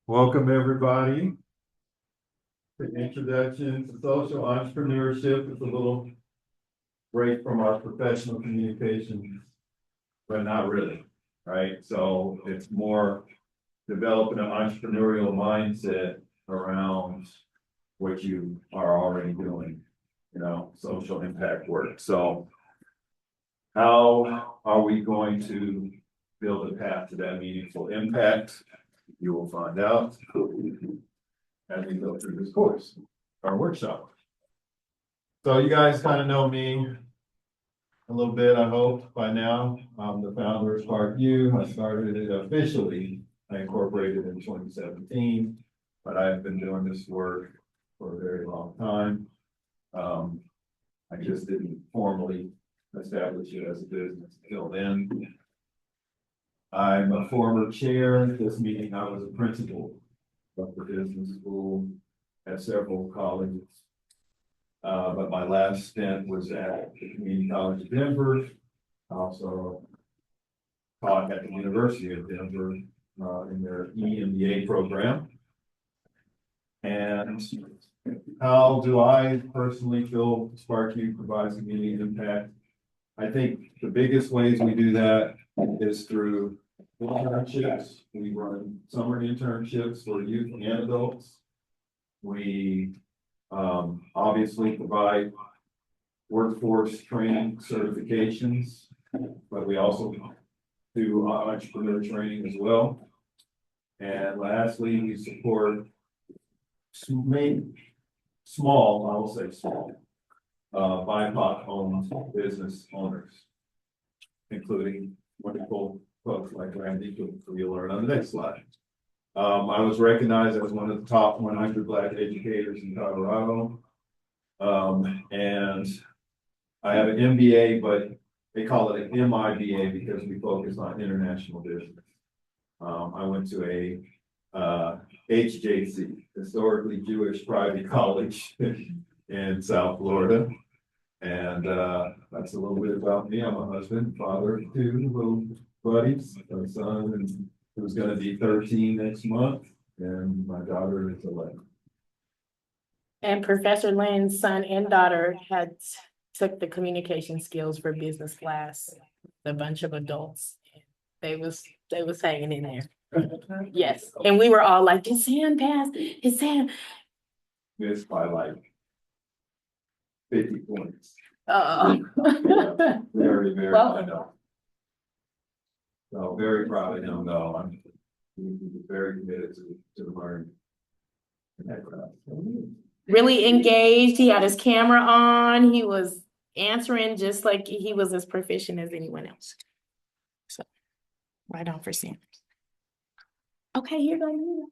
Welcome, everybody. The introduction to social entrepreneurship is a little break from our professional communication, but not really, right? So it's more developing an entrepreneurial mindset around what you are already doing, social impact work. So how are we going to build a path to that meaningful impact? You will find out as we go through this course, our workshop. So you guys kind of know me a little bit, I hope, by now. I'm the founder of SparkU. I started it officially. I incorporated in 2017, but I've been doing this work for a very long time. I just didn't formally establish it as a business until then. I'm a former chair. This meeting, I was a principal of the business school at several colleges. But my last stint was at the Community College of Denver. I also taught at the University of Denver in their EMBA program. And how do I personally feel SparkU provides immediate impact? I think the biggest ways we do that is through internships. We run summer internships for youth and adults. We obviously provide workforce training certifications, but we also do entrepreneur training as well. And lastly, we support small, I will say small, BIPOC-owned business owners, including wonderful folks like Randy, who you'll learn on the next slide. I was recognized as one of the top 100 Black educators in Colorado. And I have an MBA, but they call it an MIBA because we focus on international business. I went to a HJC, historically Jewish private college in South Florida. And that's a little bit about me. I'm a husband, father of two little buddies, a son who's going to be 13 next month, and my daughter is 11. And Professor Lynn's son and daughter took the communication skills for business class. A bunch of adults. They was hanging in there. Yes, and we were all like, "Did Sam pass? Did Sam?" Missed by like 50 points. Yeah, very, very welcome. So very proud of him, though. I'm very committed to learn. Really engaged. He had his camera on. He was answering just like he was as proficient as anyone else. So, right on for Sam. Okay, here you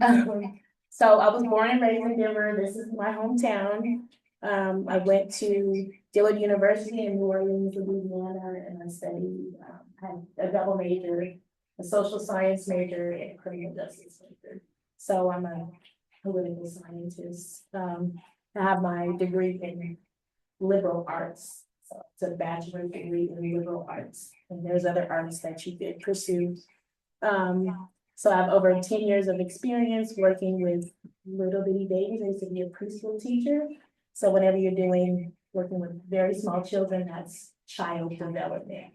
go. So I was born and raised in Denver. This is my hometown. I went to Dillard University in New Orleans, Louisiana, and I studied, had a double major, a social science major, and a criminal justice major. So I'm a political scientist. I have my degree in liberal arts. So it's a bachelor's degree in liberal arts. And there's other arts that you could pursue. So I have over 10 years of experience working with little bitty babies. I used to be a preschool teacher. So whenever you're working with very small children, that's child development.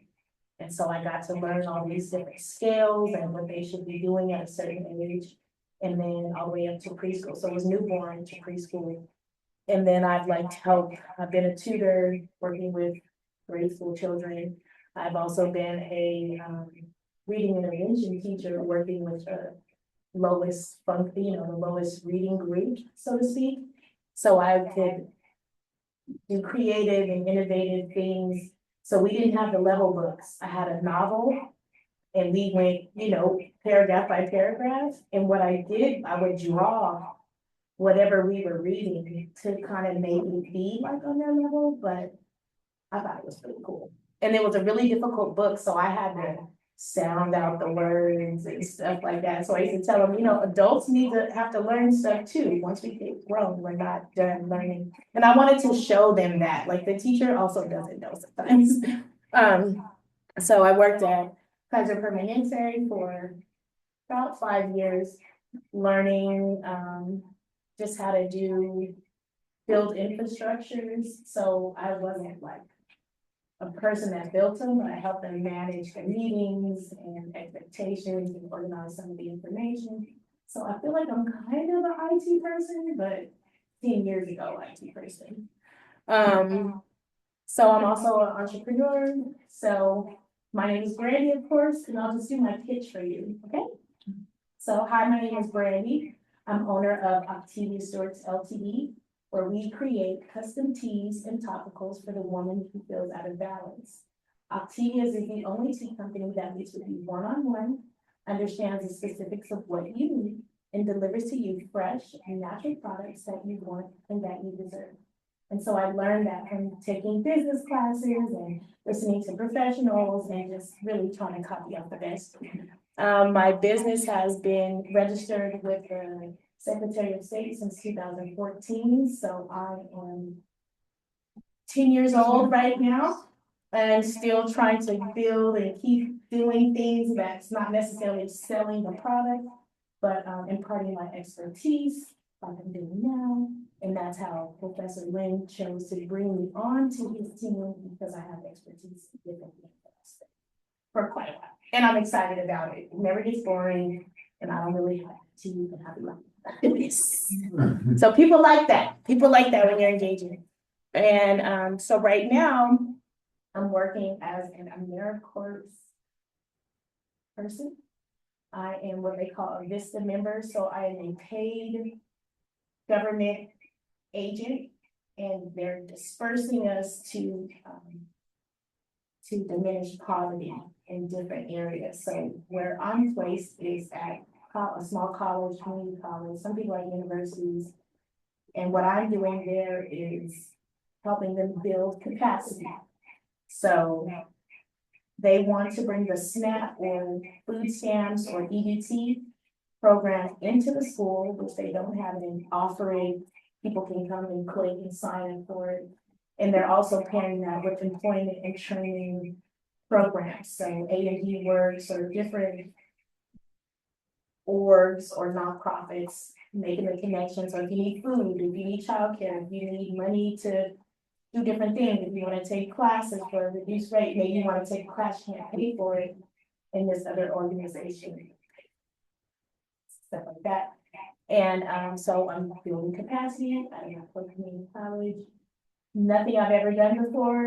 And so I got to learn all these different skills and what they should be doing at a certain age. And then all the way up to preschool. So it was newborn to preschool. And then I've been a tutor working with grade school children. I've also been a reading intervention teacher working with the lowest reading group, so to speak. So I could do creative and innovative things. So we didn't have the level books. I had a novel and we went, paragraph by paragraph. And what I did, I would draw whatever we were reading to kind of make it be like on their level, but I thought it was pretty cool. And it was a really difficult book, so I had to sound out the words and stuff like that. So I used to tell them, adults have to learn stuff too. Once we get grown, we're not done learning. And I wanted to show them that, like the teacher also doesn't know sometimes. So I worked at Kaiser Permanente for about 5 years learning, just how to build infrastructures. So I wasn't like a person that built them, but I helped them manage the meetings and expectations and organize some of the information. So I feel like I'm kind of an IT person, but 10 years ago, IT person. So I'm also an entrepreneur. So my name is Brandy, of course, and I'll just do my pitch for you, okay? So hi, my name is Brandy. I'm owner of Activia Stores Ltd, where we create custom teas and topicals for the woman who feels out of balance. Activia's is the only tea company that meets with you one-on-one, understands the specifics of what you need, and delivers to you fresh and natural products that you want and that you deserve. And so I learned that from taking business classes and listening to professionals and just really trying to copy out the best. My business has been registered with the Secretary of State since 2014, so I am 10 years old right now and still trying to build and keep doing things that's not necessarily selling the product, but imparting my expertise like I'm doing now. And that's how Professor Lynn chose to bring me on to his team, because I have expertise in different things for quite a while. And I'm excited about it. It never gets boring, and I don't really have to and happy life. So people like that. People like that when you're engaging. And so right now, I'm working as an AmeriCorps person. I am what they call a VISTA member, so I am a paid government agent, and they're dispersing us to diminish poverty in different areas. So where I'm placed is at a small college, community college, some people at universities. And what I'm doing there is helping them build capacity. So they want to bring the SNAP or food stamps or EBT program into the school, which they don't have it, and offer it. People can come and click and sign up for it. And they're also pairing that with employment and training programs. So A&D Works or different orgs or nonprofits, making the connections. So if you need food, if you need childcare, if you need money to do different things, if you want to take classes for a reduced rate, maybe you want to take a class, you can't pay for it in this other organization. Stuff like that. And so I'm building capacity. I have a community college. Nothing I've ever done before.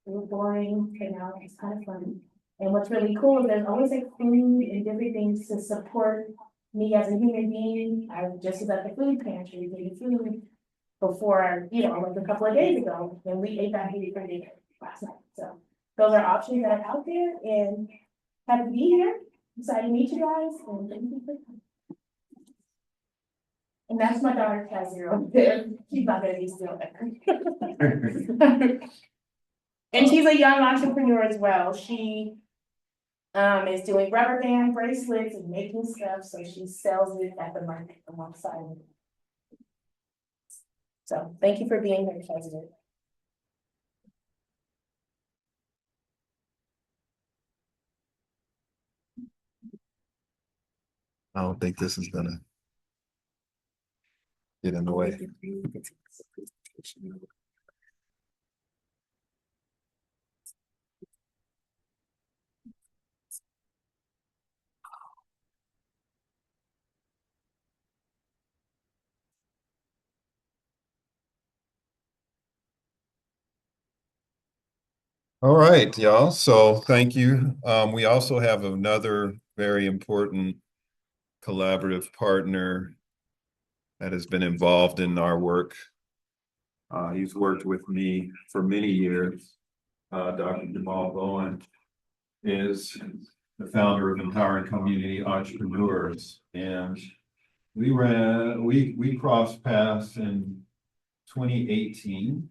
It was boring, but now it's kind of fun. And what's really cool is there's always like food and different things to support me as a human being. I just was at the food pantry getting food before, like a couple of days ago, and we ate that food for dinner last night. So those are options that are out there, and happy to be here. Excited to meet you guys, and thank you for coming. And that's my daughter, Kazir. She's not gonna be still there. And she's a young entrepreneur as well. She is doing rubber band bracelets and making stuff, so she sells it at the market alongside me. So thank you for being here, Kazir. I don't think this is gonna get in the way. All right, y'all. So thank you. We also have another very important collaborative partner that has been involved in our work. He's worked with me for many years. Dr. Jamal Bowen is the founder of Empowering Community Entrepreneurs, and we crossed paths in 2018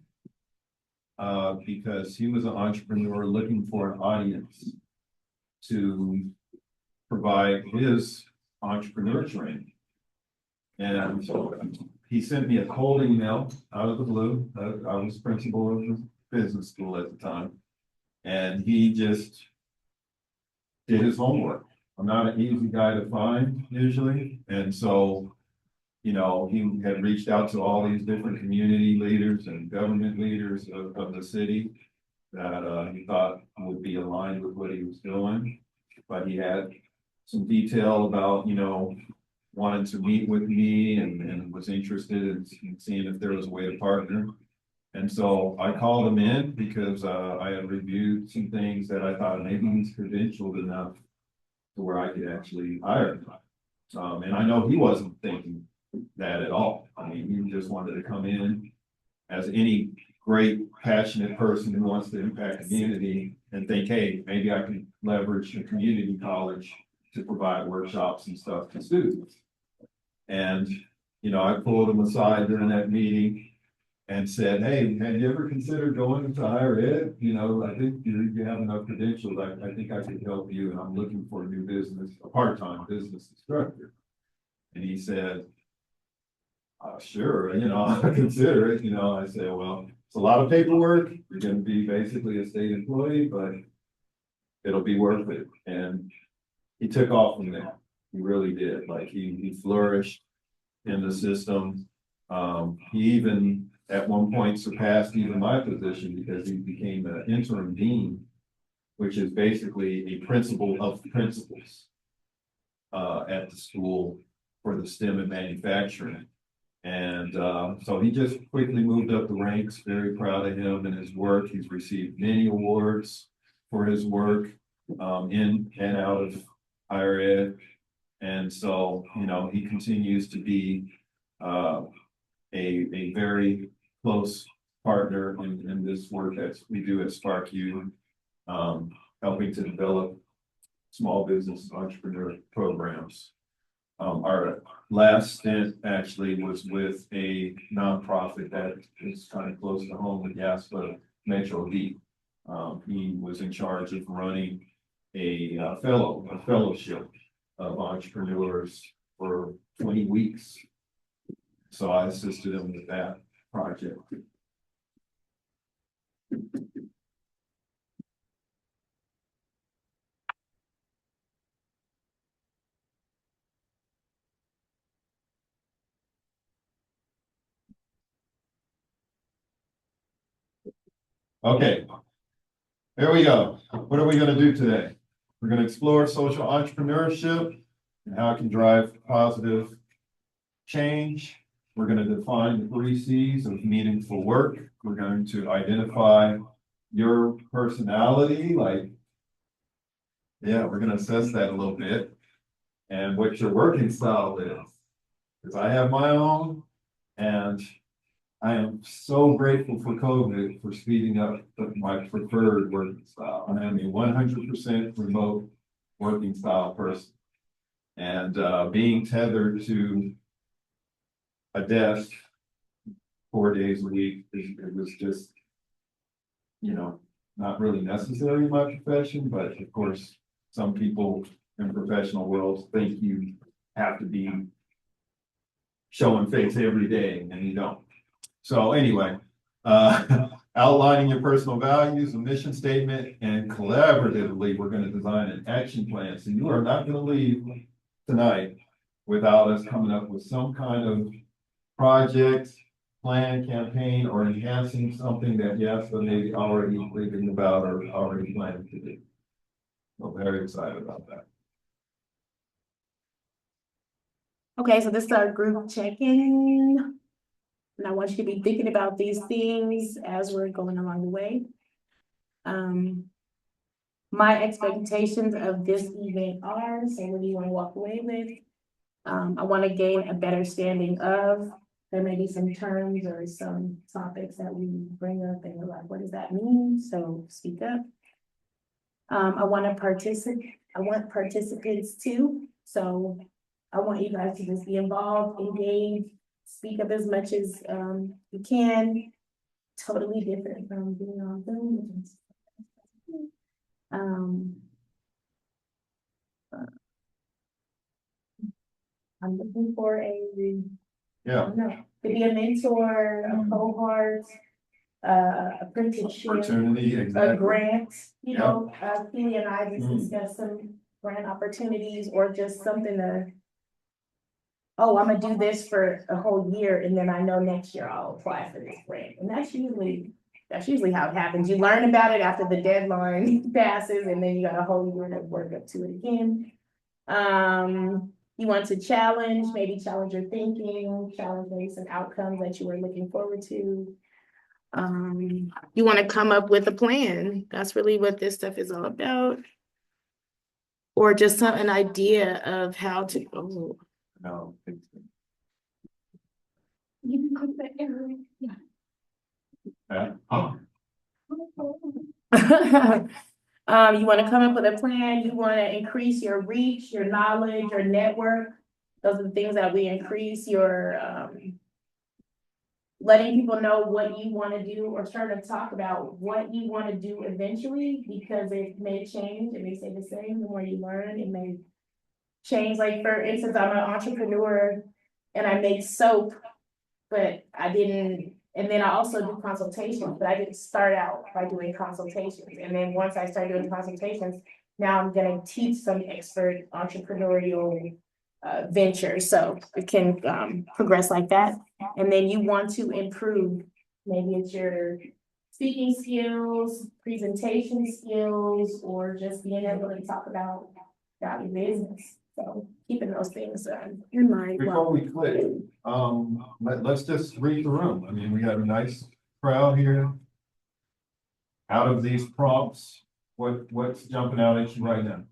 because he was an entrepreneur looking for an audience to provide his entrepreneur training. And so he sent me a cold email out of the blue. I was principal of the business school at the time. And he just did his homework I'm not an easy guy to find usually, and so, you know, he had reached out to all these different community leaders and government leaders of the city that he thought would be aligned with what he was doing. But he had some detail about, you know, wanted to meet with me and was interested in seeing if there was a way to partner. And so I called him in because I had reviewed some things that I thought maybe he's credentialed enough to where I could actually hire him. And I know he wasn't thinking that at all. I mean, he just wanted to come in as any great, passionate person who wants to impact the community and think, hey, maybe I can leverage a community college to provide workshops and stuff to students. And, you know, I pulled him aside during that meeting and said, hey, have you ever considered going into higher ed? You know, I think you have enough credentials. I think I could help you, and I'm looking for a new business, a part-time business instructor. And he said, sure, you know, I consider it. You know, I said, well, it's a lot of paperwork. You're going to be basically a state employee, but it'll be worth it. And he took off from there. He really did. Like he flourished in the system. He even at one point surpassed even my position because he became an interim dean, which is basically a principal of principals at the school for the STEM and manufacturing. And so he just quickly moved up the ranks. Very proud of him and his work. He's received many awards for his work in and out of higher ed. And so, you know, he continues to be a very close partner in this work that we do at Spark U, helping to develop small business entrepreneur programs. Our last stint actually was with a nonprofit that is kind of close to home with Yaspa Metro D. He was in charge of running a fellowship of entrepreneurs for 20 weeks. So I assisted him with that project. Okay, here we go. What are we going to do today? We're going to explore social entrepreneurship and how it can drive positive change. We're going to define the 3 C's of meaningful work. We're going to identify your personality, like, yeah, we're going to assess that a little bit, and what your working style is. Because I have my own, and I am so grateful for COVID for speeding up my preferred working style. I am a 100% remote working style person. And being tethered to a desk 4 days a week, it was just, you know, not really necessary in my profession. But of course, some people in professional worlds think you have to be showing face every day, and you don't. So anyway, outlining your personal values, a mission statement, and collaboratively, we're going to design an action plan. So you are not going to leave tonight without us coming up with some kind of project, plan, campaign, or enhancing something that Yaspa may be already thinking about or already planning to do. So very excited about that. Okay, so this is our group check-in. And I want you to be thinking about these things as we're going along the way. My expectations of this event are, so what do you want to walk away with? I want to gain a better standing of, there may be some terms or some topics that we bring up and we're like, what does that mean? So speak up. I want participants too. So I want you guys to just be involved, engaged, speak up as much as you can. Totally different from being on Zoom. I'm looking for to be a mentor, a cohort, apprenticeship, Opportunity, a exactly. grant. You know, Keely and I just discussed grant opportunities or just something to, oh, I'm gonna do this for a whole year and then I know next year I'll apply for this grant. And that's usually how it happens. You learn about it after the deadline passes and then you got a whole year to work up to it again. You want to maybe challenge your thinking, challenge maybe some outcomes that you were looking forward to. You want to come up with a plan. That's really what this stuff is all about. Or just an idea of how to, oh. No. You can click that arrow. Yeah. Oh, You want to come up with a plan, you want to increase your reach, your knowledge, your network. Those are the things that we increase your, letting people know what you want to do or start to talk about what you want to do eventually, because it may change, it may stay the same, the more you learn, it may change. Like for instance, I'm an entrepreneur and I make soap, but I didn't, and then I also do consultations, but I didn't start out by doing consultations. And then once I started doing consultations, now I'm gonna teach some expert entrepreneurial ventures, so it can progress like that. And then you want to improve, maybe it's your speaking skills, presentation skills, or just being able to talk about your business. So keeping those things in mind. before we quit, let's just read the room. I mean, we got a nice crowd here. Out of these prompts, what's jumping out at you right now?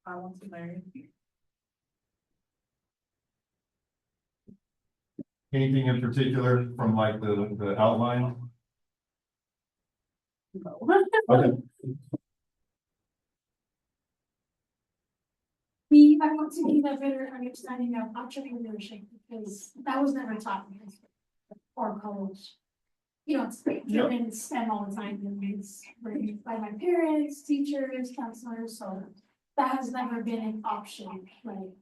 I want to learn. Anything in particular from like the outline? Okay. I want to give a better understanding of entrepreneurship because that was never taught in high school or college. You know, it's given STEM all the time and it's raised by my parents, teachers, counselors, so that has never been an option. Like,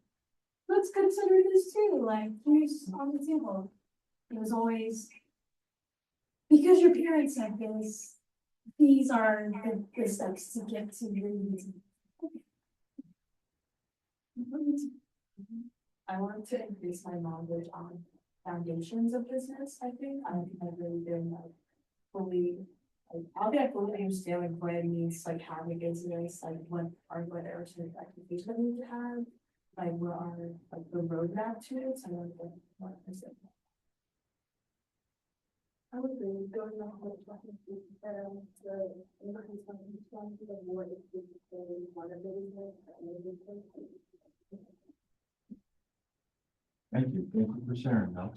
let's consider this too. Like, here's on the table. It was always because your parents said this. These are the steps to get to where you need to be. I wanted to increase my knowledge on foundations of business, I think. I don't think I've really been like fully, like, I don't think I fully understand like what it means, like having a business, like what areas of application we need to have, like what are like the roadmap to it. So I want to say. I would agree, going on with the increase my understanding of what is one of the Thank you for sharing that.